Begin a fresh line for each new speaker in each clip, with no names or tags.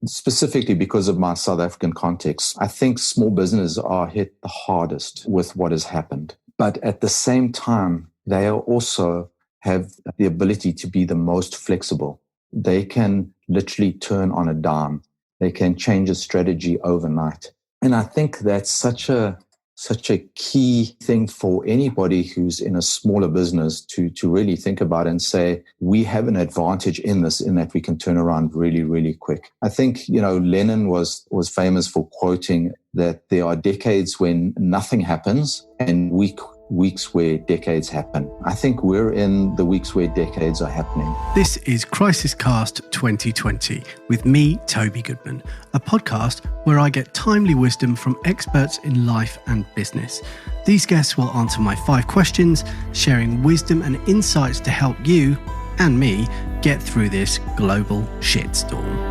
specifically because of my South African context, I think small businesses are hit the hardest with what has happened. But at the same time, they also have the ability to be the most flexible. They can literally turn on a dime. They can change a strategy overnight. And I think that's such a key thing for anybody who's in a smaller business to really think about and say, we have an advantage in this, in that we can turn around really, really quick. I think, Lennon was famous for quoting that there are decades when nothing happens and weeks where decades happen. I think we're in the weeks where decades are happening.
This is Crisis Cast 2020 with me, Toby Goodman, a podcast where I get timely wisdom from experts in life and business. These guests will answer my 5 questions, sharing wisdom and insights to help you and me get through this global shitstorm.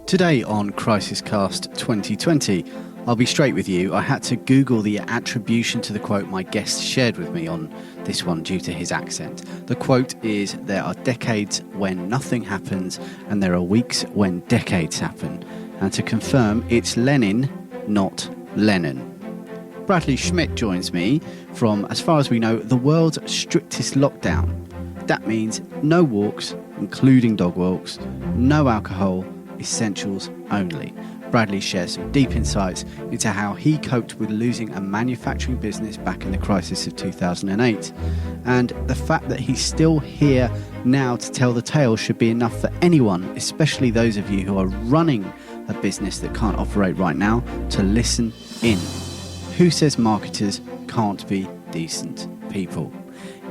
Today on Crisis Cast 2020, I'll be straight with you. I had to Google the attribution to the quote my guest shared with me on this one due to his accent. The quote is, "There are decades when nothing happens and there are weeks when decades happen." And to confirm, it's Lenin, not Lennon. Bradley Schmidt joins me from, as far as we know, the world's strictest lockdown. That means no walks, including dog walks, no alcohol, essentials only. Bradley shares some deep insights into how he coped with losing a manufacturing business back in the crisis of 2008. And the fact that he's still here now to tell the tale should be enough for anyone, especially those of you who are running a business that can't operate right now, to listen in. Who says marketers can't be decent people?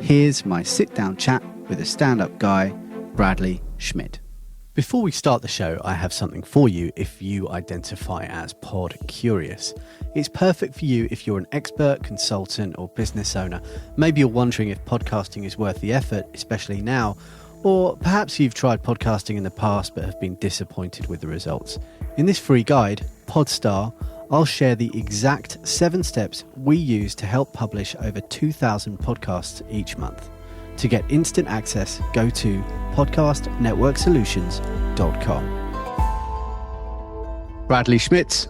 Here's my sit-down chat with a stand-up guy, Bradley Schmidt. Before we start the show, I have something for you if you identify as pod curious. It's perfect for you if you're an expert, consultant, or business owner. Maybe you're wondering if podcasting is worth the effort, especially now, or perhaps you've tried podcasting in the past but have been disappointed with the results. In this free guide, Podstar, I'll share the exact 7 steps we use to help publish over 2,000 podcasts each month. To get instant access, go to podcastnetworksolutions.com. Bradley Schmidt,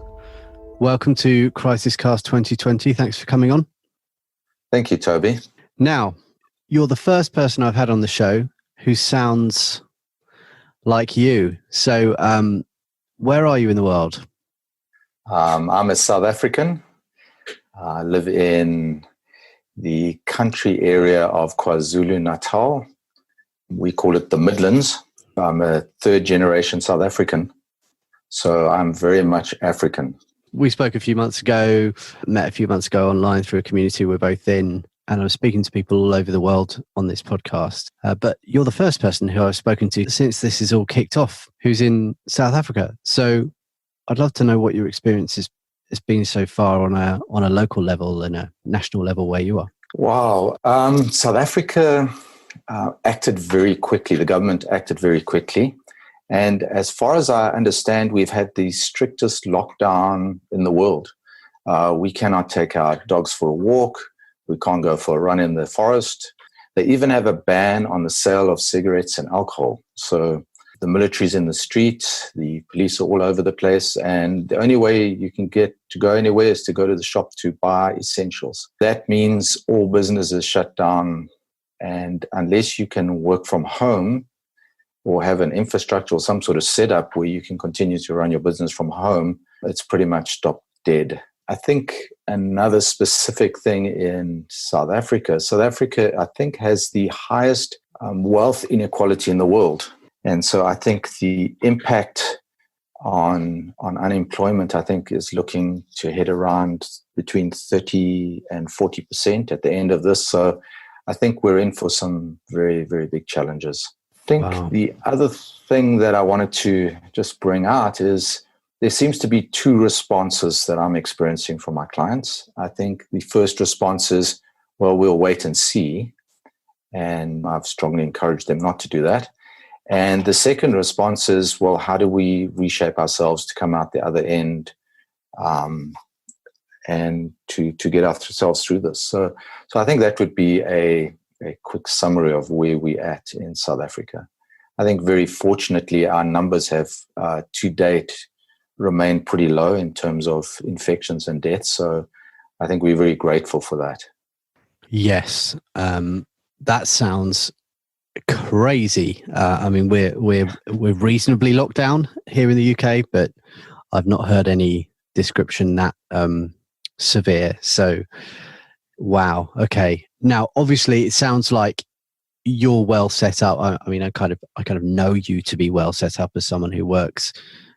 welcome to Crisis Cast 2020. Thanks for coming on.
Thank you, Toby.
Now, you're the first person I've had on the show who sounds like you. So, where are you in the world?
I'm a South African. I live in the country area of KwaZulu-Natal. We call it the Midlands. I'm a 3rd-generation South African, so I'm very much African.
We spoke a few months ago, met a few months ago online through a community we're both in, and I'm speaking to people all over the world on this podcast. But you're the first person who I've spoken to since this is all kicked off, who's in South Africa. So I'd love to know what your experience has been so far on a local level and a national level where you are.
Wow. South Africa acted very quickly. The government acted very quickly. And as far as I understand, we've had the strictest lockdown in the world. We cannot take our dogs for a walk. We can't go for a run in the forest. They even have a ban on the sale of cigarettes and alcohol. So the military's in the street, the police are all over the place, and the only way you can get to go anywhere is to go to the shop to buy essentials. That means all businesses shut down, and unless you can work from home or have an infrastructure or some sort of setup where you can continue to run your business from home, it's pretty much stopped dead. I think another specific thing in South Africa, I think, has the highest wealth inequality in the world. And so I think the impact on unemployment, I think, is looking to hit around between 30 and 40% at the end of this. So I think we're in for some very, very big challenges. I think The other thing that I wanted to just bring out is there seems to be 2 responses that I'm experiencing from my clients. I think the first response is, well, we'll wait and see. And I've strongly encouraged them not to do that. And the second response is, well, how do we reshape ourselves to come out the other end and to get ourselves through this? So I think that would be a quick summary of where we're at in South Africa. I think very fortunately our numbers have to date remained pretty low in terms of infections and deaths. So I think we're very grateful for that.
Yes, that sounds crazy. I mean, we're reasonably locked down here in the UK, but I've not heard any description that severe. So, wow. Okay. Now, obviously, it sounds like you're well set up. I mean, I kind of know you to be well set up as someone who works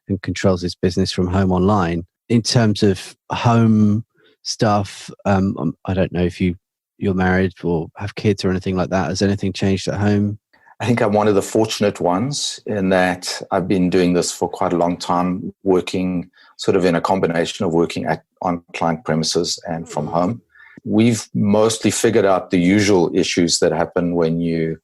and controls his business from home online. In terms of home stuff, I don't know if you're married or have kids or anything like that. Has anything changed at home?
I think I'm one of the fortunate ones in that I've been doing this for quite a long time, working sort of in a combination of working on client premises and from home. We've mostly figured out the usual issues that happen when you're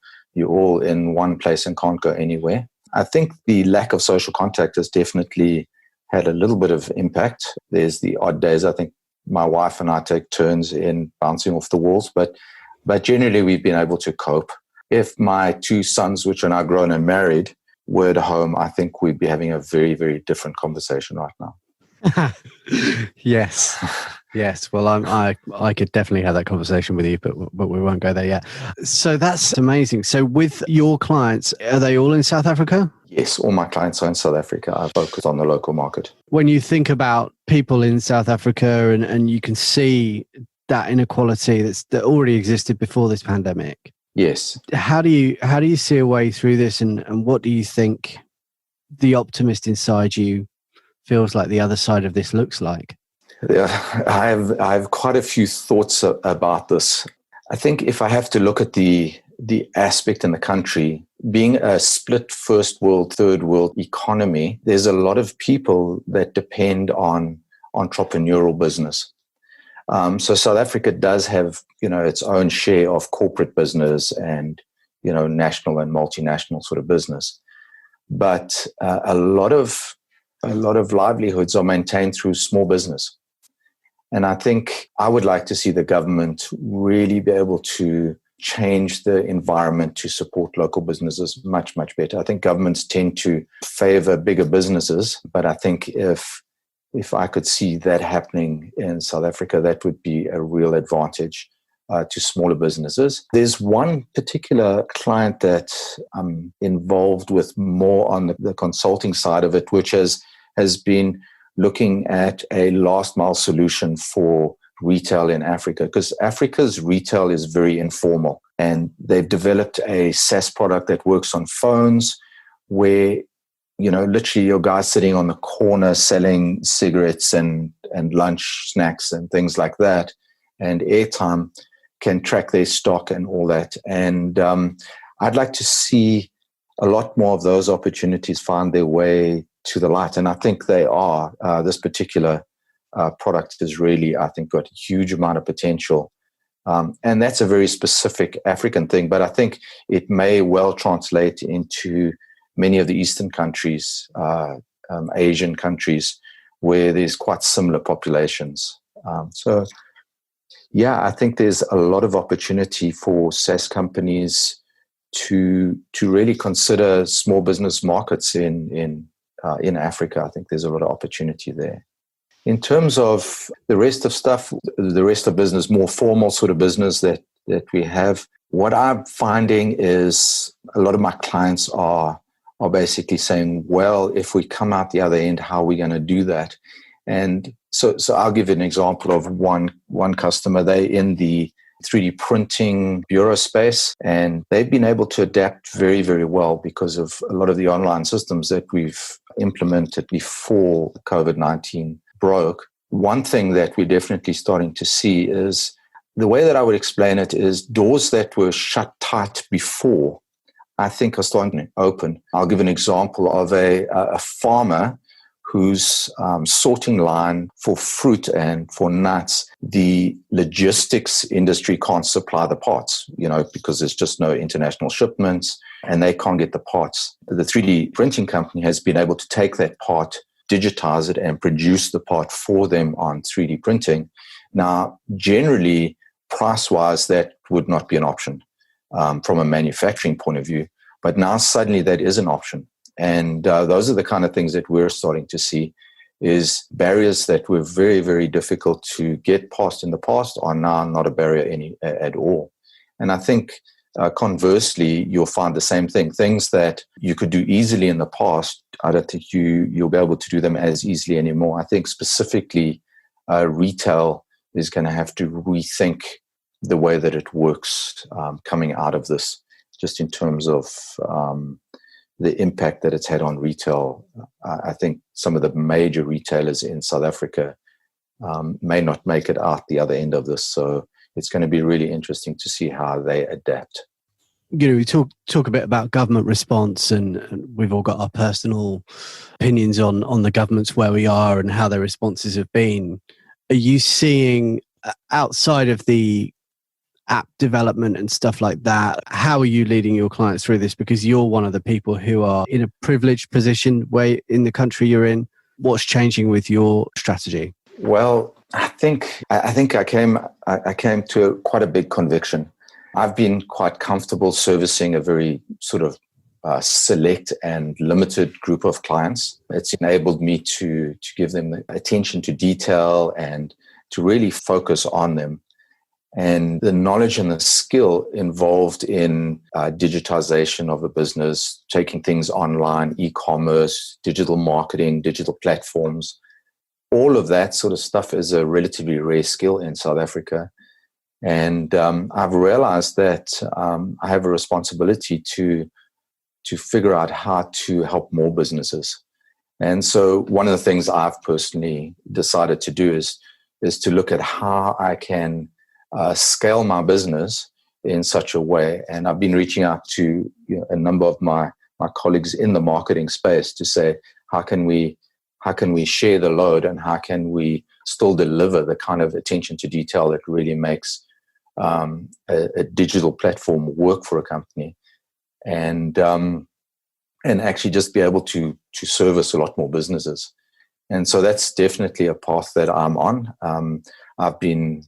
all in one place and can't go anywhere. I think the lack of social contact has definitely had a little bit of impact. There's the odd days, I think my wife and I take turns in bouncing off the walls, but generally we've been able to cope. If my two sons, which are now grown and married, were at home, I think we'd be having a very, very different conversation right now.
Yes. Well, I could definitely have that conversation with you, but we won't go there yet. So that's amazing. So with your clients, are they all in South Africa?
Yes, all my clients are in South Africa. I focus on the local market.
When you think about people in South Africa and you can see that inequality that already existed before this pandemic.
Yes.
How do you see a way through this, and what do you think the optimist inside you feels like the other side of this looks like?
Yeah, I have quite a few thoughts about this. I think if I have to look at the aspect in the country, being a split first world, third world economy, there's a lot of people that depend on entrepreneurial business. So South Africa does have, its own share of corporate business and, national and multinational sort of business. But a lot of livelihoods are maintained through small business. And I think I would like to see the government really be able to change the environment to support local businesses much, much better. I think governments tend to favor bigger businesses, but I think if I could see that happening in South Africa, that would be a real advantage to smaller businesses. There's one particular client that I'm involved with more on the consulting side of it, which has been looking at a last mile solution for retail in Africa, because Africa's retail is very informal, and they've developed a SaaS product that works on phones where literally your guys sitting on the corner selling cigarettes and lunch snacks and things like that, and airtime can track their stock and all that. And I'd like to see a lot more of those opportunities find their way to the light. And I think they are. This particular product has really, I think, got a huge amount of potential. And that's a very specific African thing, but I think it may well translate into many of the Eastern countries, Asian countries, where there's quite similar populations. So, I think there's a lot of opportunity for SaaS companies to really consider small business markets in Africa. I think there's a lot of opportunity there. In terms of the rest of stuff, the rest of business, more formal sort of business that we have, what I'm finding is a lot of my clients are basically saying, well, if we come out the other end, how are we going to do that? And so I'll give you an example of one customer. They're in the 3D printing bureau space, and they've been able to adapt very, very well because of a lot of the online systems that we've implemented before COVID-19 broke. One thing that we're definitely starting to see is, the way that I would explain it is, doors that were shut tight before, I think are starting to open. I'll give an example of a farmer whose sorting line for fruit and for nuts, the logistics industry can't supply the parts, because there's just no international shipments and they can't get the parts. The 3D printing company has been able to take that part, digitize it, and produce the part for them on 3D printing. Now, generally, price-wise, that would not be an option from a manufacturing point of view. But now suddenly that is an option. And those are the kind of things that we're starting to see, is barriers that were very, very difficult to get past in the past are now not a barrier at all. And I think conversely, you'll find the same thing. Things that you could do easily in the past, I don't think you'll be able to do them as easily anymore. I think specifically retail is going to have to rethink the way that it works coming out of this, just in terms of the impact that it's had on retail. I think some of the major retailers in South Africa may not make it out the other end of this. So it's going to be really interesting to see how they adapt.
We talk a bit about government response, and we've all got our personal opinions on the governments where we are and how their responses have been. Are you seeing, outside of the app development and stuff like that, how are you leading your clients through this? Because you're one of the people who are in a privileged position where in the country you're in. What's changing with your strategy?
Well, I think I came to quite a big conviction. I've been quite comfortable servicing a very sort of select and limited group of clients. It's enabled me to give them the attention to detail and to really focus on them. And the knowledge and the skill involved in digitization of a business, taking things online, e-commerce, digital marketing, digital platforms, all of that sort of stuff is a relatively rare skill in South Africa. And I've realized that I have a responsibility to figure out how to help more businesses. And so one of the things I've personally decided to do is to look at how I can scale my business in such a way. And I've been reaching out to a number of my colleagues in the marketing space to say, how can we share the load, and how can we still deliver the kind of attention to detail that really makes a digital platform work for a company, and actually just be able to service a lot more businesses. And so that's definitely a path that I'm on. I've been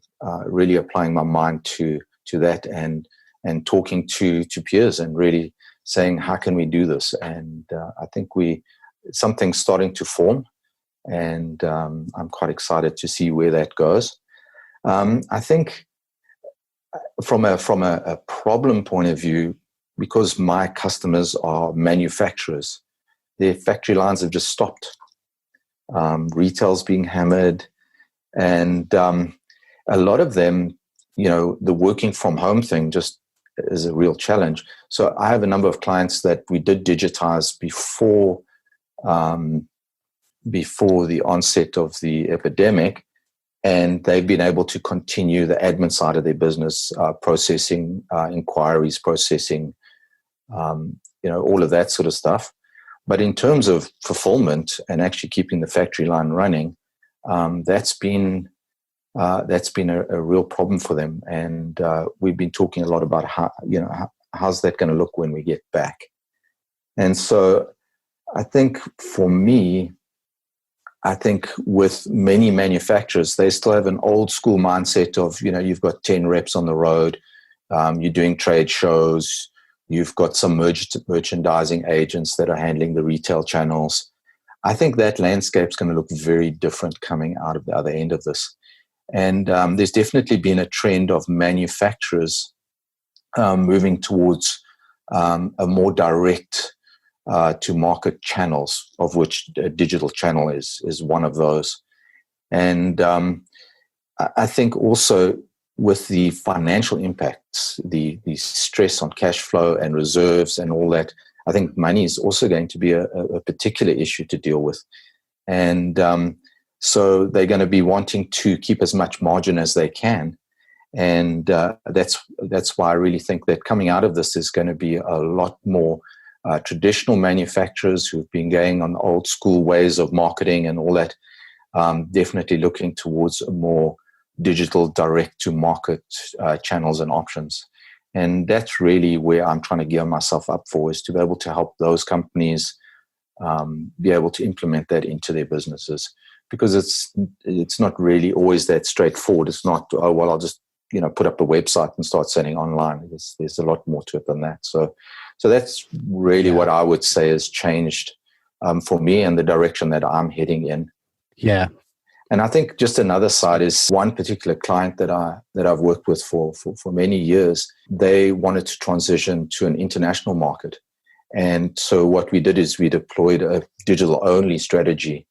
really applying my mind to that, and talking to peers and really saying, how can we do this? And I think something's starting to form, and I'm quite excited to see where that goes. I think from a problem point of view, because my customers are manufacturers, their factory lines have just stopped. Retail's being hammered, and a lot of them, the working from home thing just is a real challenge. So I have a number of clients that we did digitize before the onset of the epidemic, and they've been able to continue the admin side of their business, processing inquiries, processing, all of that sort of stuff. But in terms of fulfillment and actually keeping the factory line running, that's been a real problem for them. And we've been talking a lot about how's that going to look when we get back. And so I think for me, with many manufacturers, they still have an old school mindset of, you've got 10 reps on the road, you're doing trade shows, you've got some merchandising agents that are handling the retail channels. I think that landscape's going to look very different coming out of the other end of this. And there's definitely been a trend of manufacturers moving towards a more direct to market channels, of which a digital channel is one of those. And I think also with the financial impacts, the stress on cash flow and reserves and all that, I think money is also going to be a particular issue to deal with. And so they're going to be wanting to keep as much margin as they can. And that's why I really think that coming out of this is going to be a lot more traditional manufacturers who've been going on old school ways of marketing and all that, definitely looking towards a more digital direct to market channels and options. And that's really where I'm trying to gear myself up for, is to be able to help those companies be able to implement that into their businesses. Because it's not really always that straightforward. It's not, oh, well, I'll just put up a website and start selling online. There's a lot more to it than that. So So that's really what I would say has changed for me and the direction that I'm heading in.
Yeah.
And I think just another side is one particular client that I've worked with for many years. They wanted to transition to an international market. And so what we did is we deployed a digital only strategy,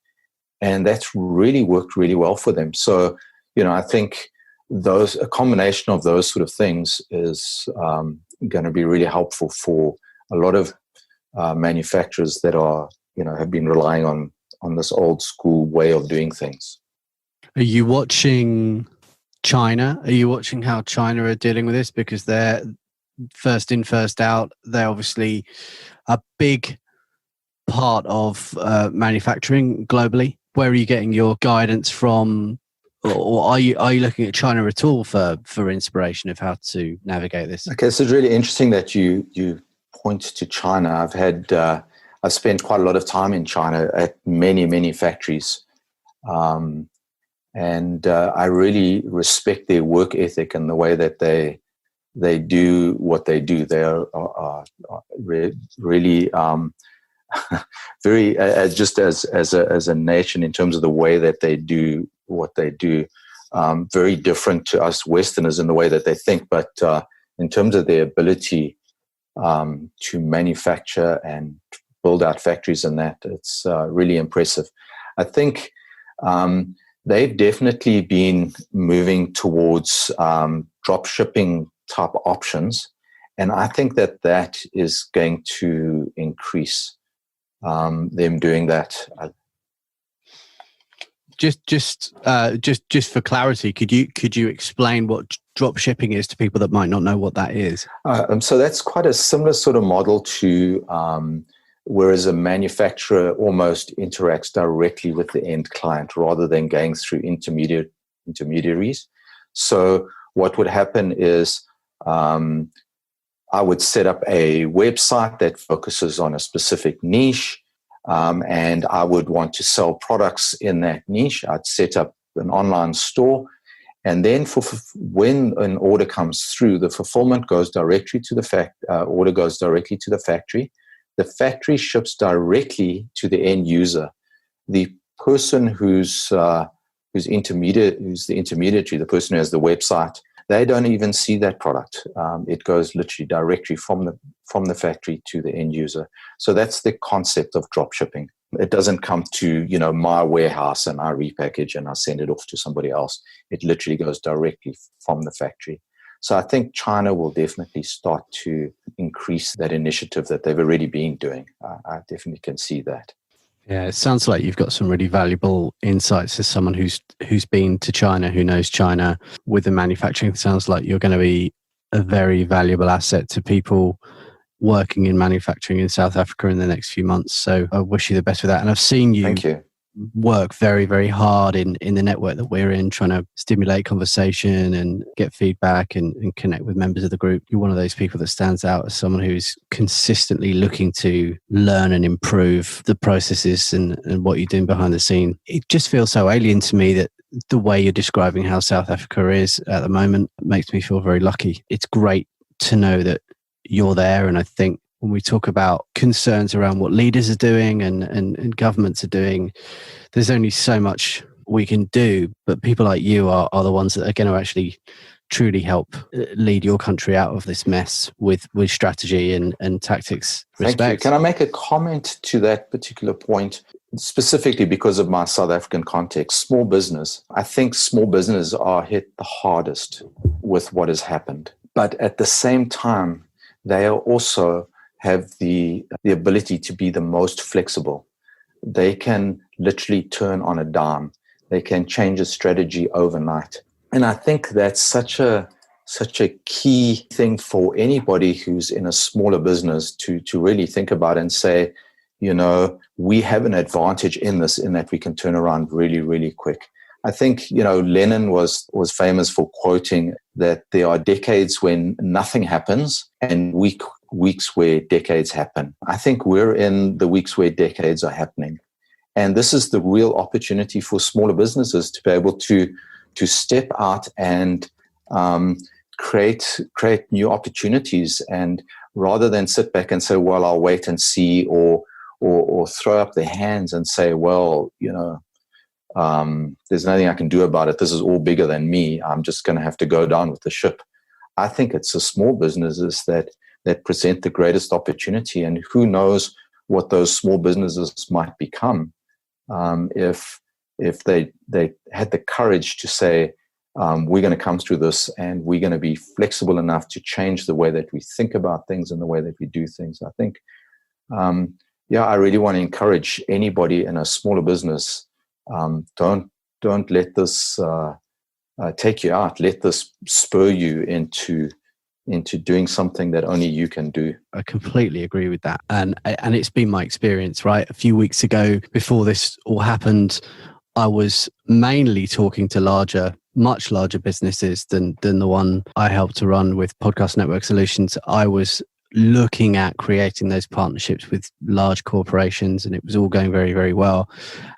and that's really worked really well for them. So, I think a combination of those sort of things is going to be really helpful for a lot of manufacturers that are, have been relying on this old school way of doing things.
Are you watching China? Are you watching how China are dealing with this? Because they're first in, first out. They're obviously a big part of manufacturing globally. Where are you getting your guidance from? Or are you looking at China at all for inspiration of how to navigate this?
Okay, so it's really interesting that you point to China. I've spent quite a lot of time in China at many factories. And I really respect their work ethic and the way that they do what they do. They are really very just as a nation in terms of the way that they do what they do. Very different to us Westerners in the way that they think, but in terms of their ability to manufacture and build out factories and that, it's really impressive. I think they've definitely been moving towards drop shipping type options. And I think that is going to increase them doing that.
Just for clarity, could you explain what drop shipping is to people that might not know what that is?
So that's quite a similar sort of model to whereas a manufacturer almost interacts directly with the end client rather than going through intermediaries. So what would happen is I would set up a website that focuses on a specific niche, and I would want to sell products in that niche. I'd set up an online store, and then when an order comes through, the fulfillment goes directly to the order goes directly to the factory. The factory ships directly to the end user. The person who's the intermediary, the person who has the website, they don't even see that product. It goes literally directly from the factory to the end user. So that's the concept of drop shipping. It doesn't come to my warehouse and I repackage and I send it off to somebody else. It literally goes directly from the factory. So I think China will definitely start to increase that initiative that they've already been doing. I definitely can see that.
Yeah, it sounds like you've got some really valuable insights as someone who's been to China, who knows China with the manufacturing. It sounds like you're going to be a very valuable asset to people working in manufacturing in South Africa in the next few months. So I wish you the best with that. And I've seen you.
Thank you.
Work very, very hard in the network that we're in, trying to stimulate conversation and get feedback and connect with members of the group. You're one of those people that stands out as someone who's consistently looking to learn and improve the processes and what you're doing behind the scene. It just feels so alien to me that the way you're describing how South Africa is at the moment makes me feel very lucky. It's great to know that you're there, and I think when we talk about concerns around what leaders are doing and governments are doing, there's only so much we can do. But people like you are the ones that are going to actually truly help lead your country out of this mess with strategy and tactics. Respect.
Thank you. Can I make a comment to that particular point? Specifically because of my South African context, small business. I think small business are hit the hardest with what has happened. But at the same time, they are also have the ability to be the most flexible. They can literally turn on a dime. They can change a strategy overnight. And I think that's such a key thing for anybody who's in a smaller business to really think about and say, we have an advantage in that we can turn around really, really quick. I think, Lenin was famous for quoting that there are decades when nothing happens and weeks where decades happen. I think we're in the weeks where decades are happening. And this is the real opportunity for smaller businesses to be able to step out and create new opportunities. And rather than sit back and say, well, I'll wait and see, or throw up their hands and say, well, there's nothing I can do about it. This is all bigger than me. I'm just going to have to go down with the ship. I think it's the small businesses that present the greatest opportunity, and who knows what those small businesses might become if they had the courage to say, we're going to come through this, and we're going to be flexible enough to change the way that we think about things and the way that we do things. I think, I really want to encourage anybody in a smaller business. Don't let this take you out. Let this spur you into doing something that only you can do.
I completely agree with that. And it's been my experience, right? A few weeks ago, before this all happened, I was mainly talking to much larger businesses than the one I helped to run with Podcast Network Solutions. I was looking at creating those partnerships with large corporations, and it was all going very, very well.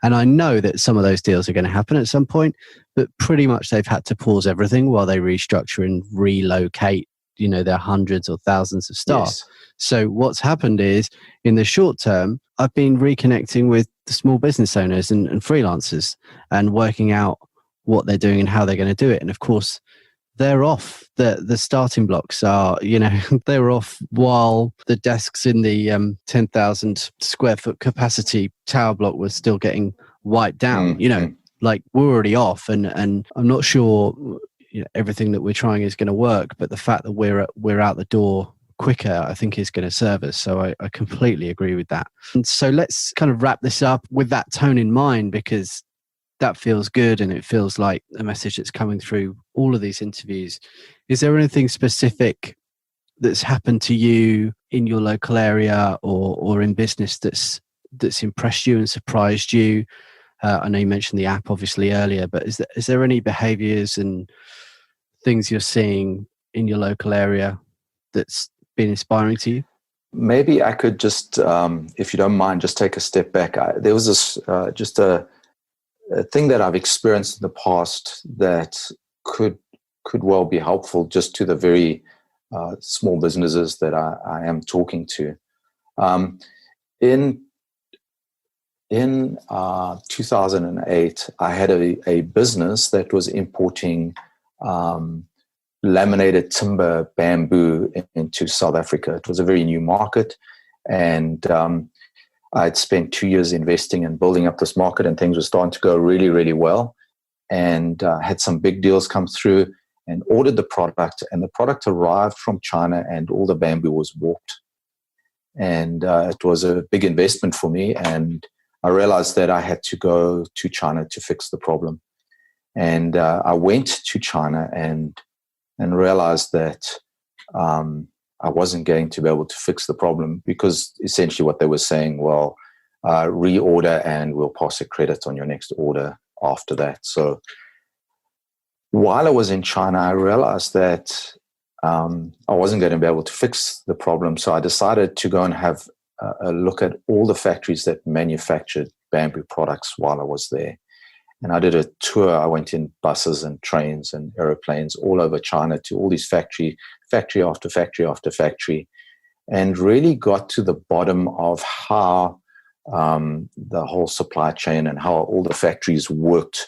And I know that some of those deals are going to happen at some point, but pretty much they've had to pause everything while they restructure and relocate, their hundreds or thousands of staff.
Yes.
So what's happened is, in the short term, I've been reconnecting with the small business owners and freelancers and working out what they're doing and how they're going to do it. And of course, they're off. The starting blocks are, they're off while the desks in the 10,000 square foot capacity tower block was still getting wiped down. Like, we're already off, and I'm not sure everything that we're trying is going to work, but the fact that we're out the door quicker, I think, is going to serve us. So I completely agree with that. And so let's kind of wrap this up with that tone in mind, because that feels good, and it feels like a message that's coming through all of these interviews. Is there anything specific that's happened to you in your local area or in business that's impressed you and surprised you? I know you mentioned the app obviously earlier, but is there any behaviors and things you're seeing in your local area that's been inspiring to you?
Maybe I could just, if you don't mind, just take a step back. There was this just a thing that I've experienced in the past that could well be helpful just to the very small businesses that I am talking to. In 2008, I had a business that was importing laminated timber bamboo into South Africa. It was a very new market, and I'd spent 2 years investing and building up this market, and things were starting to go really, really well. And had some big deals come through, and ordered the product, and the product arrived from China, and all the bamboo was warped. And it was a big investment for me, and I realized that I had to go to China to fix the problem. And I went to China and realized that I wasn't going to be able to fix the problem, because essentially what they were saying, well, reorder and we'll pass a credit on your next order after that. So while I was in China, I realized that I wasn't going to be able to fix the problem. So I decided to go and have a look at all the factories that manufactured bamboo products while I was there. And I did a tour. I went in buses and trains and aeroplanes all over China to all these factory after factory after factory, and really got to the bottom of how the whole supply chain and how all the factories worked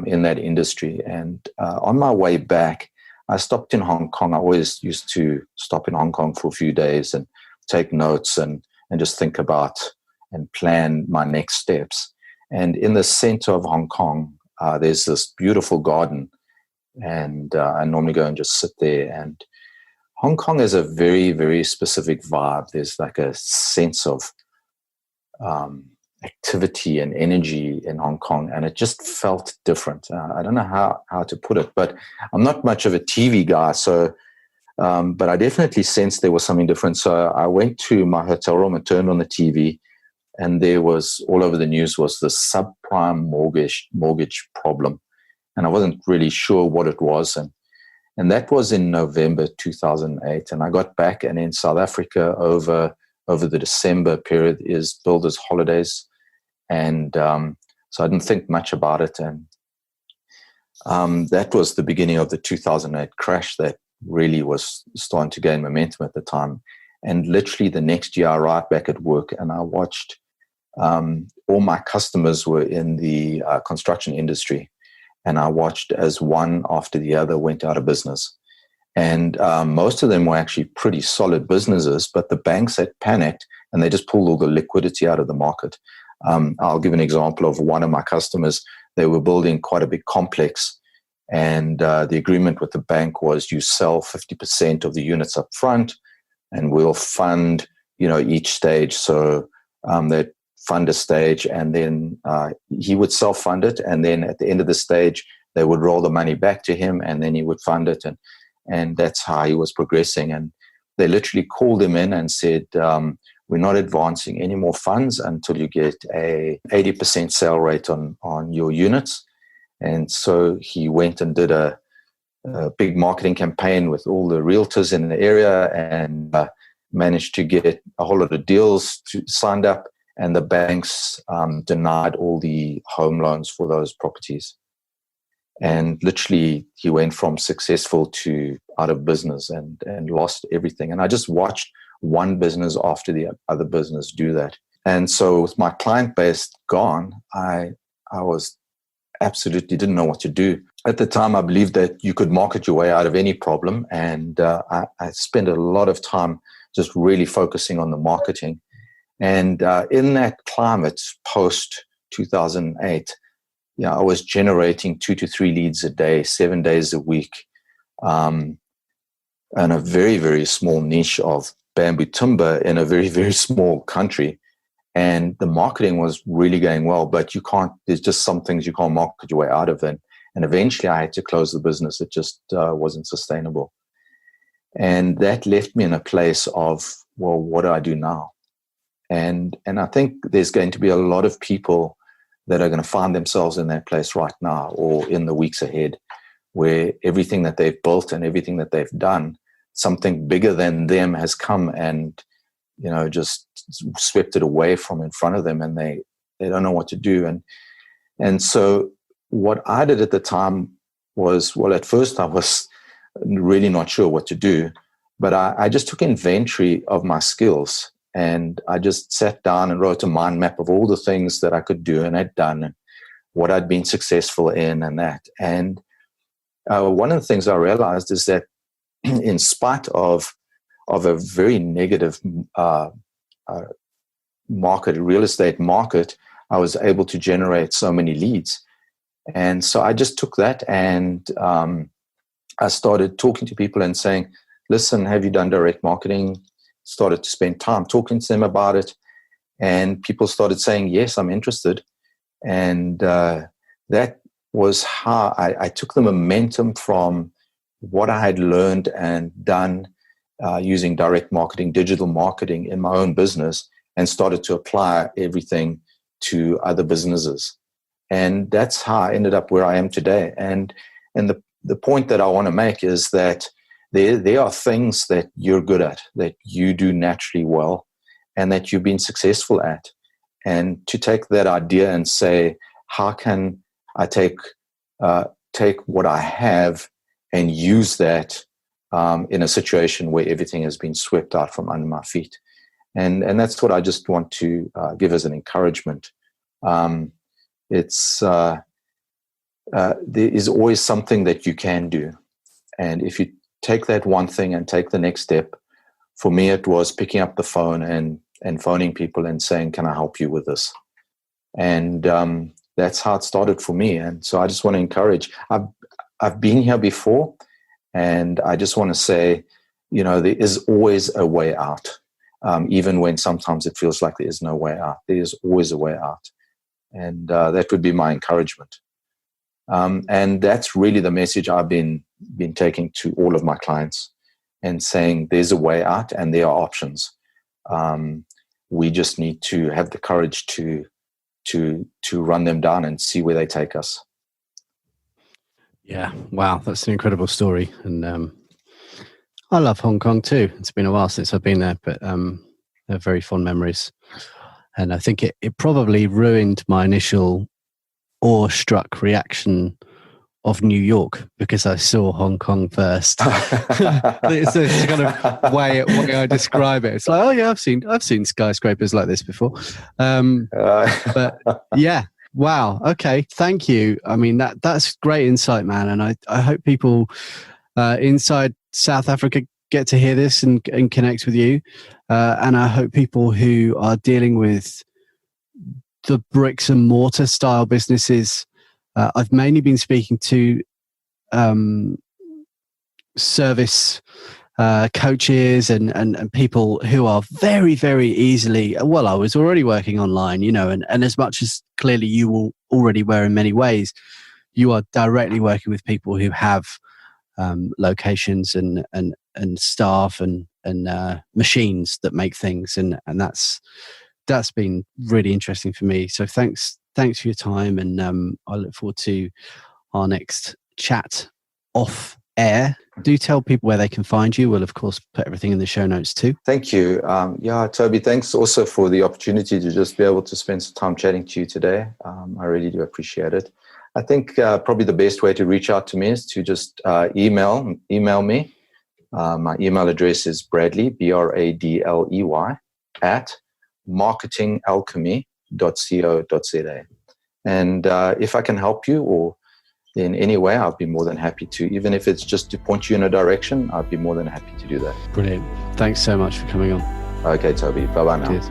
in that industry. And on my way back, I stopped in Hong Kong. I always used to stop in Hong Kong for a few days and take notes and just think about and plan my next steps. And in the center of Hong Kong, there's this beautiful garden, and I normally go and just sit there. And Hong Kong has a very, very specific vibe. There's like a sense of activity and energy in Hong Kong, and it just felt different. I don't know how to put it, but I'm not much of a TV guy, so but I definitely sensed there was something different. So I went to my hotel room and turned on the TV, and there was, all over the news, was the subprime mortgage problem, and I wasn't really sure what it was. And that was in November 2008. And I got back, and in South Africa over the December period is builders' holidays. And so I didn't think much about it. And that was the beginning of the 2008 crash that really was starting to gain momentum at the time. And literally the next year, I right back at work, and I watched all my customers were in the construction industry, and I watched as one after the other went out of business. And most of them were actually pretty solid businesses, but the banks had panicked and they just pulled all the liquidity out of the market. I'll give an example of one of my customers. They were building quite a big complex, and the agreement with the bank was you sell 50% of the units up front, and we'll fund, each stage. So they'd fund a stage, and then he would self-fund it, and then at the end of the stage, they would roll the money back to him, and then he would fund it, and that's how he was progressing. And they literally called him in and said, we're not advancing any more funds until you get a 80% sale rate on your units. And so he went and did a big marketing campaign with all the realtors in the area, and managed to get a whole lot of deals signed up, and the banks denied all the home loans for those properties. And literally, he went from successful to out of business and lost everything. And I just watched one business after the other business do that. And so with my client base gone, I was absolutely didn't know what to do. At the time, I believed that you could market your way out of any problem. And I spent a lot of time just really focusing on the marketing. And in that climate, post 2008, I was generating 2 to 3 leads a day, 7 days a week, and a very, very small niche of bamboo timber in a very, very small country. And the marketing was really going well, but there's just some things you can't market your way out of. And eventually I had to close the business. It just wasn't sustainable. And that left me in a place of, well, what do I do now? And I think there's going to be a lot of people that are going to find themselves in that place right now or in the weeks ahead, where everything that they've built and everything that they've done, something bigger than them has come and, just swept it away from in front of them, and they don't know what to do. And so what I did at the time was, well, at first I was really not sure what to do, but I just took inventory of my skills. And I just sat down and wrote a mind map of all the things that I could do and had done, and what I'd been successful in and that. And one of the things I realized is that in spite of a very negative real estate market, I was able to generate so many leads. And so I just took that and I started talking to people and saying, listen, have you done direct marketing? Started to spend time talking to them about it, and people started saying, yes, I'm interested. And that was how I took the momentum from what I had learned and done using direct marketing, digital marketing in my own business, and started to apply everything to other businesses. And that's how I ended up where I am today. And the point that I want to make is that there are things that you're good at, that you do naturally well, and that you've been successful at. And to take that idea and say, how can I take what I have and use that in a situation where everything has been swept out from under my feet? And that's what I just want to give as an encouragement. There is always something that you can do. And if you take that one thing and take the next step, for me, it was picking up the phone and phoning people and saying, can I help you with this? And that's how it started for me. And so I just want to encourage, I've been here before, and I just want to say, there is always a way out. Even when sometimes it feels like there is no way out, there is always a way out. And that would be my encouragement. And that's really the message I've been taking to all of my clients, and saying there's a way out and there are options. We just need to have the courage to run them down and see where they take us.
Yeah, wow, that's an incredible story. And I love Hong Kong too. It's been a while since I've been there, but they're very fond memories. And I think it probably ruined my initial awe-struck reaction of New York because I saw Hong Kong first. It's the kind of way I describe it. It's like, oh yeah, I've seen skyscrapers like this before. But yeah, wow. Okay, thank you. I mean, that's great insight, man. And I hope people inside South Africa get to hear this and connect with you. And I hope people who are dealing with the bricks and mortar style businesses. I've mainly been speaking to service coaches and people who are very, very easily, well, I was already working online, and as much as clearly you will already were in many ways, you are directly working with people who have locations and staff and machines that make things. And that's been really interesting for me. So thanks for your time, and I look forward to our next chat off air. Do tell people where they can find you. We'll of course put everything in the show notes too.
Thank you. Toby, thanks also for the opportunity to just be able to spend some time chatting to you today. I really do appreciate it. I think probably the best way to reach out to me is to just email me. My email address is Bradley, Bradley, at marketingalchemy.co.za. And if I can help you or in any way, I'll be more than happy to. Even if it's just to point you in a direction, I'd be more than happy to do that.
Brilliant. Thanks so much for coming on.
Okay, Toby. Bye-bye now.
Cheers.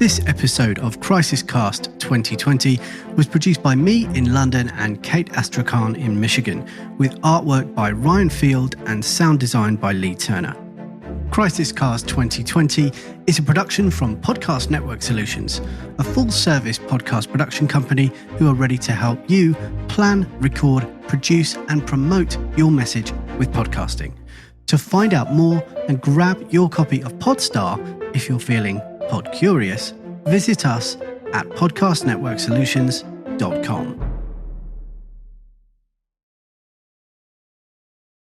This episode of Crisis Cast 2020 was produced by me in London and Kate Astrakhan in Michigan, with artwork by Ryan Field and sound design by Lee Turner. Crisis Cast 2020 is a production from Podcast Network Solutions, a full-service podcast production company who are ready to help you plan, record, produce, and promote your message with podcasting. To find out more and grab your copy of Podstar if you're feeling pod curious, visit us at podcastnetworksolutions.com.